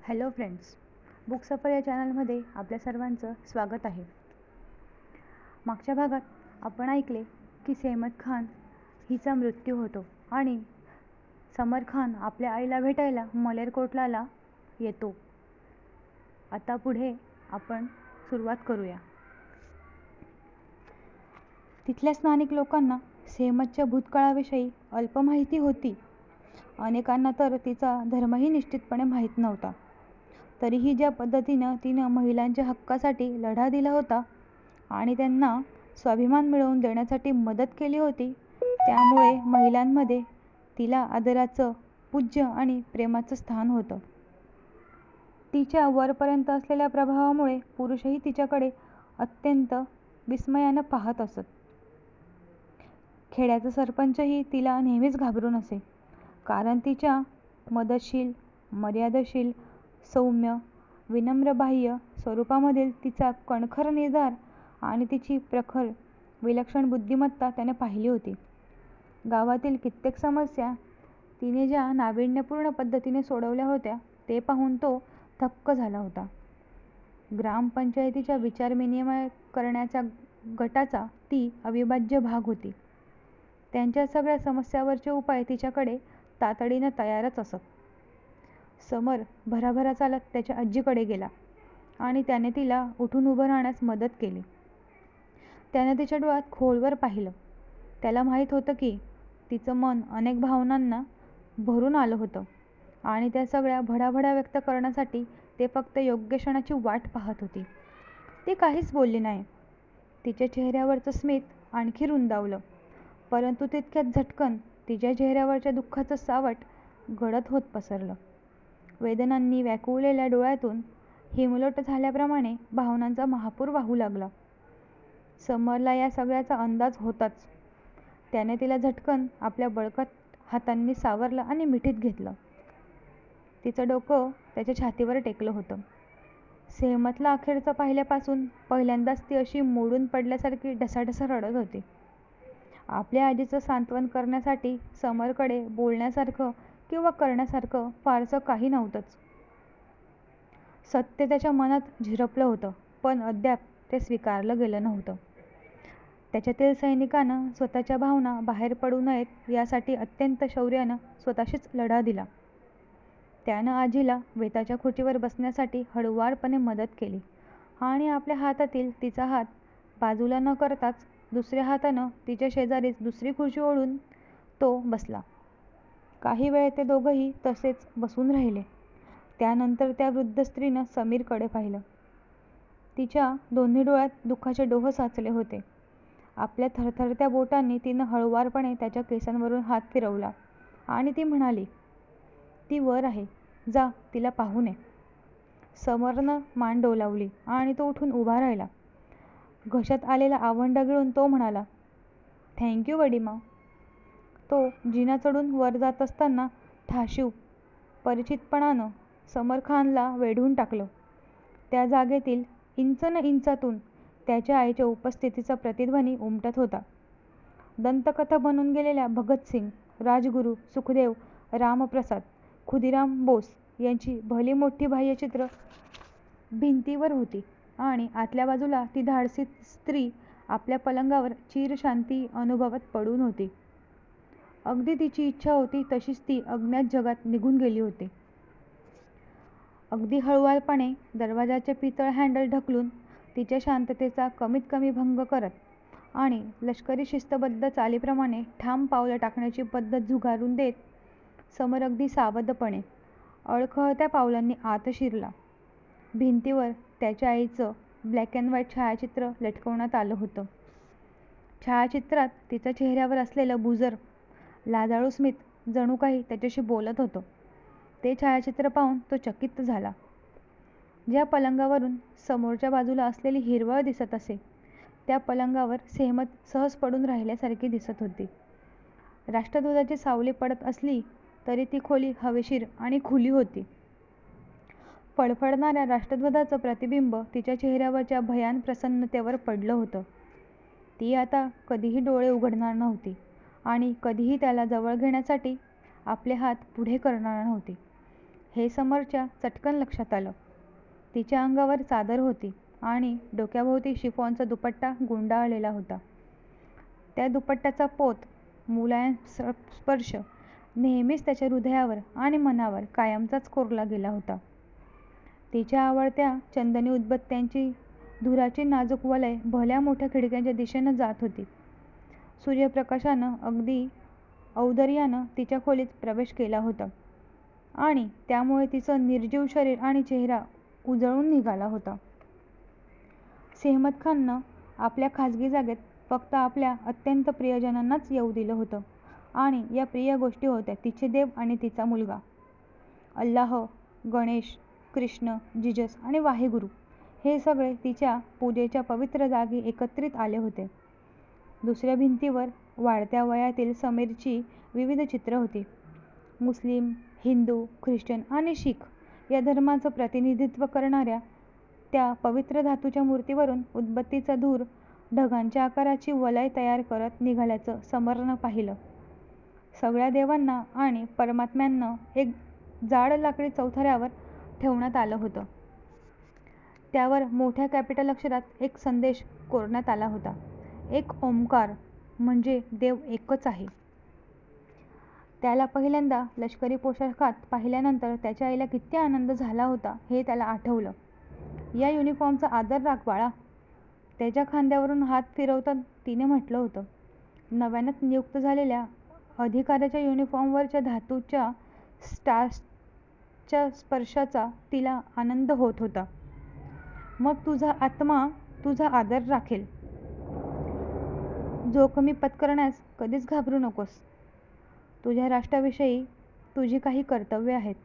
Hello friends, book सफर या चॅनलमध्ये आपल्या सर्वांचं स्वागत आहे. मागच्या भागात आपण ऐकले की सेहमत खान हिचा मृत्यू होतो आणि समर खान आपल्या आईला भेटायला मलेरकोटला येतो. आता पुढे आपण सुरुवात करूया. तिथल्या स्थानिक लोकांना सेहमतच्या भूतकाळाविषयी अल्प माहिती होती. अनेकांना तर तिचा धर्मही निश्चितपणे माहीत नव्हता. तरीही ज्या पद्धतीनं तिनं महिलांच्या हक्कासाठी लढा दिला होता आणि त्यांना स्वाभिमान मिळवून देण्यासाठी मदत केली होती, त्यामुळे महिलांमध्ये तिला आदराचं, पूज्य आणि प्रेमाचं स्थान होतं. तिच्या वरपर्यंत असलेल्या प्रभावामुळे पुरुषही तिच्याकडे अत्यंत विस्मयानं पाहत असत. खेड्याचा सरपंचही तिला नेहमीच घाबरून असे, कारण तिच्या मदतशील, मर्यादशील, सौम्य, विनम्रबाह्य स्वरूपामधील तिचा कणखर निर्धार आणि तिची प्रखर, विलक्षण बुद्धिमत्ता त्याने पाहिली होती. गावातील कित्येक समस्या तिने ज्या नाविन्यपूर्ण पद्धतीने सोडवल्या होत्या ते पाहून तो थक्क झाला होता. ग्रामपंचायतीच्या विचारविनिमय करण्याच्या गटाचा ती अविभाज्य भाग होती. त्यांच्या सगळ्या समस्यावरचे उपाय तिच्याकडे तातडीनं तयारच असत. समर भराभरा चालत त्याच्या आजीकडे गेला आणि त्याने तिला उठून उभं राहण्यास मदत केली. त्याने तिच्या डोळ्यात खोलवर पाहिलं. त्याला माहीत होतं की तिचं मन अनेक भावनांना भरून आलं होतं आणि त्या सगळ्या भडाभडा व्यक्त करण्यासाठी ते फक्त योग्य क्षणाची वाट पाहत होती. ती काहीच बोलली नाही. तिच्या चेहऱ्यावरचं स्मित आणखी रुंदावलं, परंतु तितक्यात झटकन तिच्या चेहऱ्यावरच्या दुःखाचं सावट गडद होत पसरलं. वेदनांनी व्याकुळलेल्या डोळ्यातून हिमलोट झाल्याप्रमाणे भावनांचा महापूर वाहू लागला. समरला या सगळ्याचा अंदाज होताच. त्याने तिला झटकन आपल्या बळकट हातांनी सावरलं आणि मिठीत घेतलं. तिचं डोकं त्याच्या छातीवर टेकलं होतं. सेहमतला अखेरचं पाहिल्यापासून पहिल्यांदाच ती अशी मोडून पडल्यासारखी ढसाढसा रडत होती. आपल्या आजीचं सांत्वन करण्यासाठी समरकडे बोलण्यासारखं किंवा करण्यासारखं फारसं काही नव्हतंच. सत्य त्याच्या मनात झिरपलं होतं, पण अद्याप ते स्वीकारलं गेलं नव्हतं. त्याच्यातील सैनिकानं स्वतःच्या भावना बाहेर पडू नयेत यासाठी अत्यंत शौर्यानं स्वतःशीच लढा दिला. त्यानं आजीला वेताच्या खुर्चीवर बसण्यासाठी हळुवारपणे मदत केली आणि आपल्या हातातील तिचा हात बाजूला न करताच दुसऱ्या हातानं तिच्या शेजारीच दुसरी खुर्ची ओढून तो बसला. काही वेळ ते दोघंही तसेच बसून राहिले. त्यानंतर त्या वृद्ध स्त्रीनं समीरकडे पाहिलं. तिच्या दोन्ही डोळ्यात दुःखाचे डोह साचले होते. आपल्या थरथरत्या बोटांनी तिनं हळुवारपणे त्याच्या केसांवरून हात फिरवला आणि ती म्हणाली, "ती वर आहे, जा तिला पाहून ये." समरनं मान डोलावली आणि तो उठून उभा राहिला. घशात आलेला आवंढा गिळून तो म्हणाला, "थँक यू वडीमा." तो जिना चढून वर जात असताना ठाशीव, परिचितपणानं समर खानला वेढून टाकलं. त्या जागेतील इंच न इंचातून त्याच्या आईच्या उपस्थितीचा प्रतिध्वनी उमटत होता. दंतकथा बनून गेलेल्या भगतसिंग, राजगुरू, सुखदेव, रामप्रसाद, खुदीराम बोस यांची भली मोठी बाह्यचित्रं भिंतीवर होती आणि आतल्या बाजूला ती धाडसी स्त्री आपल्या पलंगावर चिरशांती अनुभवत पडून होती. अगदी तिची इच्छा होती तशीच ती अज्ञात जगात निघून गेली होती. अगदी हळुवारपणे दरवाजाचे पितळ हँडल ढकलून तिच्या शांततेचा कमीत कमी भंग करत आणि लष्करी शिस्तबद्ध चालीप्रमाणे ठाम पावलं टाकण्याची पद्धत झुगारून देत समर अगदी सावधपणे, अडखळत्या पावलांनी आत शिरला. भिंतीवर त्याच्या आईचं ब्लॅक अँड व्हाईट छायाचित्र लटकवण्यात आलं होतं. छायाचित्रात तिच्या चेहऱ्यावर असलेलं बुजर, लाजाळू स्मित जणू काही त्याच्याशी बोलत होतं. ते छायाचित्र पाहून तो चकित झाला. ज्या पलंगावरून समोरच्या बाजूला असलेली हिरवळ दिसत असे, त्या पलंगावर सेहमत सहज पडून राहिल्यासारखी दिसत होती. राष्ट्रध्वजाची सावली पडत असली तरी ती खोली हवेशीर आणि खुली होती. फडफडणाऱ्या राष्ट्रध्वजाचं प्रतिबिंब तिच्या चेहऱ्यावरच्या भयान प्रसन्नतेवर पडलं होतं. ती आता कधीही डोळे उघडणार नव्हती आणि कधीही त्याला जवळ घेण्यासाठी आपले हात पुढे करणार नव्हती. हे समरच्या चटकन लक्षात आलं. तिच्या अंगावर चादर होती आणि डोक्याभोवती शिफॉनचा दुपट्टा गुंडाळलेला होता. त्या दुपट्ट्याचा पोत, मुलायम स्पर्श नेहमीच त्याच्या हृदयावर आणि मनावर कायमचाच कोरला गेला होता. तिच्या आवडत्या चंदनी उदबत्त्यांची धुराची नाजूक वलय भल्या मोठ्या खिडक्यांच्या दिशेनं जात होती. सूर्यप्रकाशानं अगदी औदर्यानं तिच्या खोलीत प्रवेश केला होता आणि त्यामुळे तिचं निर्जीव शरीर आणि चेहरा उजळून निघाला होता. सेहमत खाननं आपल्या खाजगी जागेत फक्त आपल्या अत्यंत प्रियजनांनाच येऊ दिलं होतं आणि या प्रिय गोष्टी होत्या तिचे देव आणि तिचा मुलगा. अल्लाह, गणेश, कृष्ण, जिजस आणि वाहेगुरु हे सगळे तिच्या पूजेच्या पवित्र जागी एकत्रित आले होते. दुसऱ्या भिंतीवर वाढत्या वयातील समीरची विविध चित्रं होती. मुस्लिम, हिंदू, ख्रिश्चन आणि शीख या धर्माचं प्रतिनिधित्व करणाऱ्या त्या पवित्र धातूच्या मूर्तीवरून उदबत्तीचा धूर ढगांच्या आकाराची वलय तयार करत निघाल्याचं समरनं पाहिलं. सगळ्या देवांना आणि परमात्म्यांना एक जाड लाकडी चौथऱ्यावर ठेवण्यात आलं होतं. त्यावर मोठ्या कॅपिटल अक्षरात एक संदेश कोरण्यात आला होता. एक ओंकार म्हणजे देव एकच आहे. त्याला पहिल्यांदा लष्करी पोशाखात पाहिल्यानंतर त्याच्या आईला किती आनंद झाला होता हे त्याला आठवलं. या युनिफॉर्मचा आदर राख बाळा, त्याच्या खांद्यावरून हात फिरवत तिने म्हटलं होतं. नव्यानं नियुक्त झालेल्या अधिकाऱ्याच्या युनिफॉर्मवरच्या धातूच्या स्टार्सच्या स्पर्शाचा तिला आनंद होत होता. मग तुझा आत्मा तुझा आदर राखेल. जोखमी पत्करण्यास कधीच घाबरू नकोस. तुझ्या राष्ट्राविषयी तुझी काही कर्तव्ये आहेत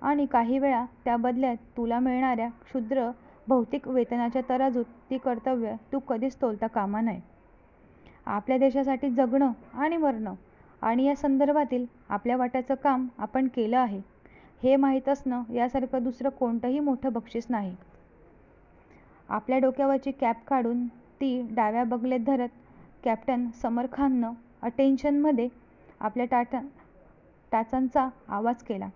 आणि काही वेळा त्या बदल्यात तुला मिळणाऱ्या क्षुद्र भौतिक वेतनाच्या तराजूत ती कर्तव्य तू कधीच तोलता कामा नये. आपल्या देशासाठी जगणं आणि मरणं आणि या संदर्भातील आपल्या वाट्याचं काम आपण केलं आहे हे माहीत असणं यासारखं दुसरं कोणतंही मोठं बक्षीस नाही. आपल्या डोक्यावरची कॅप काढून ती डाव्या बगलेत धरत कॅप्टन समर खाननं अटेन्शनमध्ये आपल्या टाचांचा आवाज केला.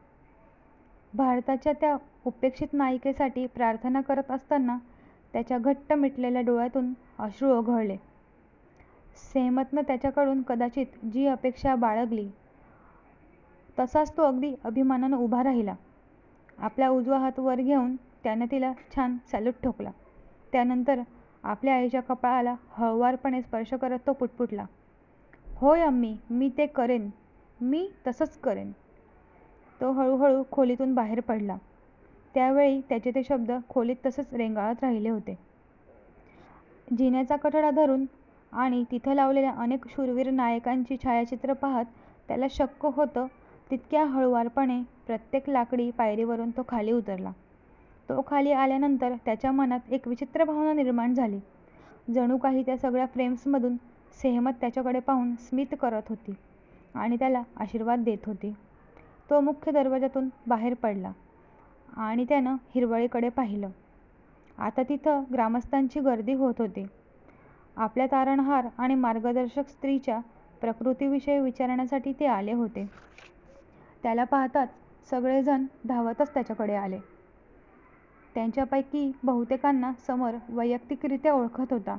भारताच्या त्या उपेक्षित नायिकेसाठी प्रार्थना करत असताना त्याच्या घट्ट मिटलेल्या डोळ्यातून अश्रू ओघळले. सेहमतनं त्याच्याकडून कदाचित जी अपेक्षा बाळगली तसाच तो अगदी अभिमानानं उभा राहिला. आपला उजवा हात वर घेऊन त्यानं तिला छान सॅल्यूट ठोकला. त्यानंतर आपल्या आईच्या कपाळाला हळुवारपणे स्पर्श करत तो पुटपुटला, होय अम्मी, मी ते करेन, मी तसंच करेन. तो हळूहळू खोलीतून बाहेर पडला. त्यावेळी त्याचे ते शब्द खोलीत तसंच रेंगाळत राहिले होते. जिन्याचा कठडा धरून आणि तिथं लावलेल्या अनेक शूरवीर नायकांची छायाचित्रं पाहत त्याला शक्य होतं तितक्या हळुवारपणे प्रत्येक लाकडी पायरीवरून तो खाली उतरला. तो खाली आल्यानंतर त्याच्या मनात एक विचित्र भावना निर्माण झाली. जणू काही त्या सगळ्या फ्रेम्समधून सेहमत त्याच्याकडे पाहून स्मित करत होती आणि त्याला आशीर्वाद देत होती. तो मुख्य दरवाजातून बाहेर पडला आणि त्यानं हिरवळीकडे पाहिलं. आता तिथं ग्रामस्थांची गर्दी होत होती. आपल्या तारणहार आणि मार्गदर्शक स्त्रीच्या प्रकृतीविषयी विचारण्यासाठी ते आले होते. त्याला पाहताच सगळेजण धावतच त्याच्याकडे आले. त्यांच्यापैकी बहुतेकांना समर वैयक्तिकरित्या ओळखत होता.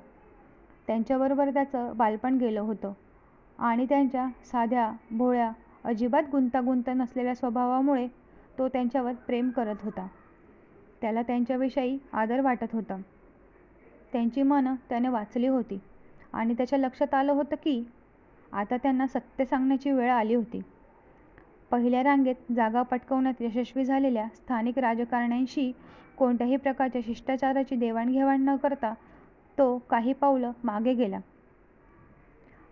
त्यांच्याबरोबर त्याचं बालपण गेलं होतं आणि त्यांच्या साध्या, भोळ्या, अजिबात गुंतागुंत नसलेल्या स्वभावामुळे तो त्यांच्यावर प्रेम करत होता. त्याला त्यांच्याविषयी आदर वाटत होता. त्यांची मनं त्याने वाचली होती आणि त्याच्या लक्षात आलं होतं की आता त्यांना सत्य सांगण्याची वेळ आली होती. पहिल्या रांगेत जागा पटकावण्यात यशस्वी झालेल्या स्थानिक राजकारण्यांशी कोणत्याही प्रकारच्या शिष्टाचाराची देवाणघेवाण न करता तो काही पावलं मागे गेला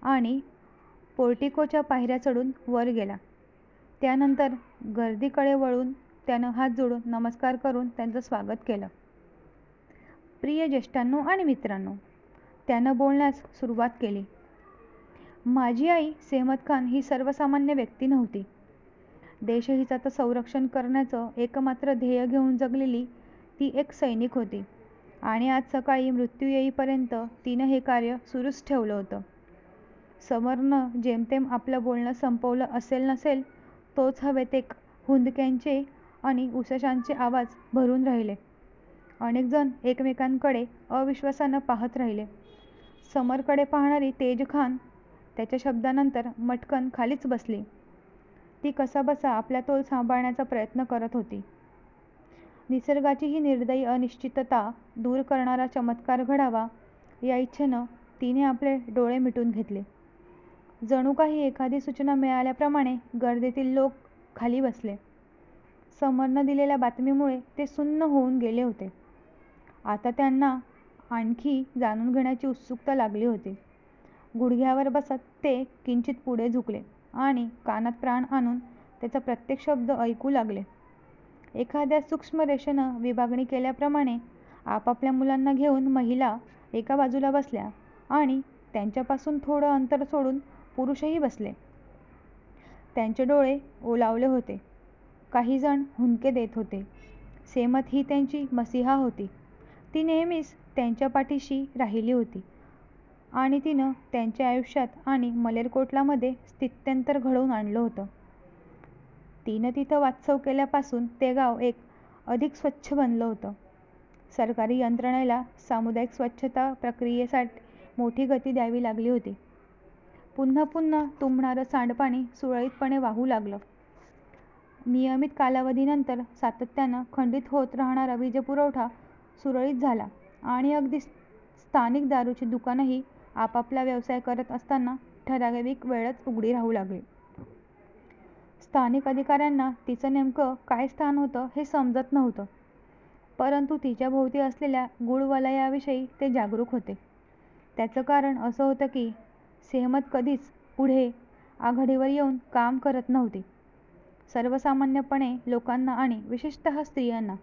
आणि पोर्टिकोच्या पायऱ्या चढून वर गेला. त्यानंतर गर्दीकडे वळून त्यानं हात जोडून नमस्कार करून त्यांचं स्वागत केलं. प्रिय ज्येष्ठांनो आणि मित्रांनो, त्यानं बोलण्यास सुरुवात केली. माझी आई सेहमत खान ही सर्वसामान्य व्यक्ती नव्हती. देशहिताचं संरक्षण करण्याचं एकमात्र ध्येय घेऊन जगलेली ती एक सैनिक होती आणि आज सकाळी मृत्यू येईपर्यंत तिनं हे कार्य सुरूच ठेवलं होतं. समरनं जेमतेम आपलं बोलणं संपवलं असेल नसेल तोच हवेत एक हुंदक्यांचे आणि उशशांचे आवाज भरून राहिले. अनेक जण एकमेकांकडे अविश्वासानं पाहत राहिले. समरकडे पाहणारी तेजखान त्याच्या शब्दानंतर मटकन खालीच बसली. ती कसाबसा आपला तोल सांभाळण्याचा प्रयत्न करत होती. निसर्गाची ही निर्दयी अनिश्चितता दूर करणारा चमत्कार घडावा या इच्छेनं तिने आपले डोळे मिटून घेतले. जणू काही एखादी सूचना मिळाल्याप्रमाणे गर्दीतील लोक खाली बसले. समरनं दिलेल्या बातमीमुळे ते सुन्न होऊन गेले होते. आता त्यांना आणखी जाणून घेण्याची उत्सुकता लागली होती. गुडघ्यावर बसत ते किंचित पुढे झुकले आणि कानात प्राण आणून त्याचा प्रत्येक शब्द ऐकू लागले. एखाद्या सूक्ष्म रेषेनं विभागणी केल्याप्रमाणे आपापल्या मुलांना घेऊन महिला एका बाजूला बसल्या आणि त्यांच्यापासून थोडं अंतर सोडून पुरुषही बसले. त्यांचे डोळे ओलावले होते. काही जण हुंदके देत होते. सेमत ही त्यांची मसीहा होती. ती नेहमीच त्यांच्या पाठीशी राहिली होती आणि तिनं त्यांच्या आयुष्यात आणि मलेरकोटलामध्ये स्थित्यंतर घडवून आणलं होतं. तिनं तिथं वास्तव केल्यापासून ते गाव अधिक स्वच्छ बनलं होतं. सरकारी यंत्रणेला सामुदायिक स्वच्छता प्रक्रियेसाठी मोठी गती द्यावी लागली होती. पुन्हा पुन्हा तुंबणारं सांडपाणी सुरळीतपणे वाहू लागलं. नियमित कालावधीनंतर सातत्यानं खंडित होत राहणारा वीजपुरवठा सुरळीत झाला आणि अगदी स्थानिक दारूची दुकानंही आपापला व्यवसाय करत असताना ठराविक वेळच उघडी राहू लागली. स्थानिक अधिकाऱ्यांना तिचं नेमकं काय स्थान होतं हे समजत नव्हतं, परंतु तिच्या भोवती असलेल्या गूढ वलयाविषयी ते जागरूक होते. त्याचं कारण असं होतं की सेहमत कधीच पुढे आघाडीवर येऊन काम करत नव्हती. सर्वसामान्यपणे लोकांना आणि विशेषतः स्त्रियांना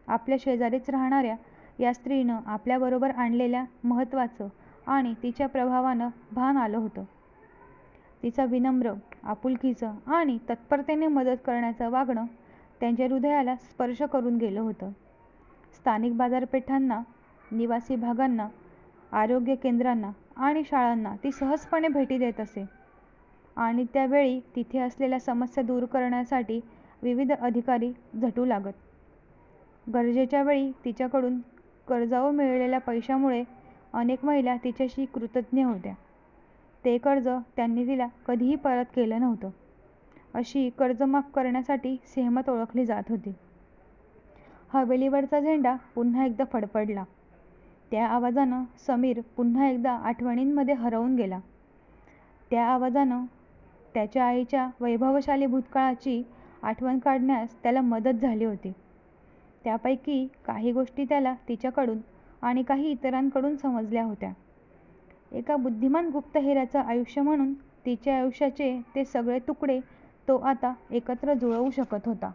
आपल्या शेजारीच राहणाऱ्या या स्त्रीनं आपल्याबरोबर आणलेल्या महत्त्वाचं आणि तिच्या प्रभावानं भान आलं होतं. तिचा विनम्र, आपुलकीचं आणि तत्परतेने मदत करण्याचं वागणं त्यांच्या हृदयाला स्पर्श करून गेलं होतं. स्थानिक बाजारपेठांना, निवासी भागांना, आरोग्य केंद्रांना आणि शाळांना ती सहजपणे भेटी देत असे आणि त्यावेळी तिथे असलेल्या समस्या दूर करण्यासाठी विविध अधिकारी झटू लागत. गरजेच्या वेळी तिच्याकडून कर्जावर मिळालेल्या पैशामुळे अनेक महिला तिच्याशी कृतज्ञ होत्या. ते कर्ज त्यांनी तिला कधीही परत केलं नव्हतं. अशी कर्ज माफ करण्यासाठी सेहमत ओळखली जात होती. हवेलीवरचा झेंडा पुन्हा एकदा फडफडला. त्या आवाजानं समीर पुन्हा एकदा आठवणींमध्ये हरवून गेला. त्या आवाजानं त्याच्या आईच्या वैभवशाली भूतकाळाची आठवण काढण्यास त्याला मदत झाली होती. त्यापैकी काही गोष्टी त्याला तिच्याकडून आणि काही इतरांकडून समजल्या होत्या. एका बुद्धिमान गुप्तहेराचं आयुष्य म्हणून तिच्या आयुष्याचे ते सगळे तुकडे तो आता एकत्र जुळवू शकत होता.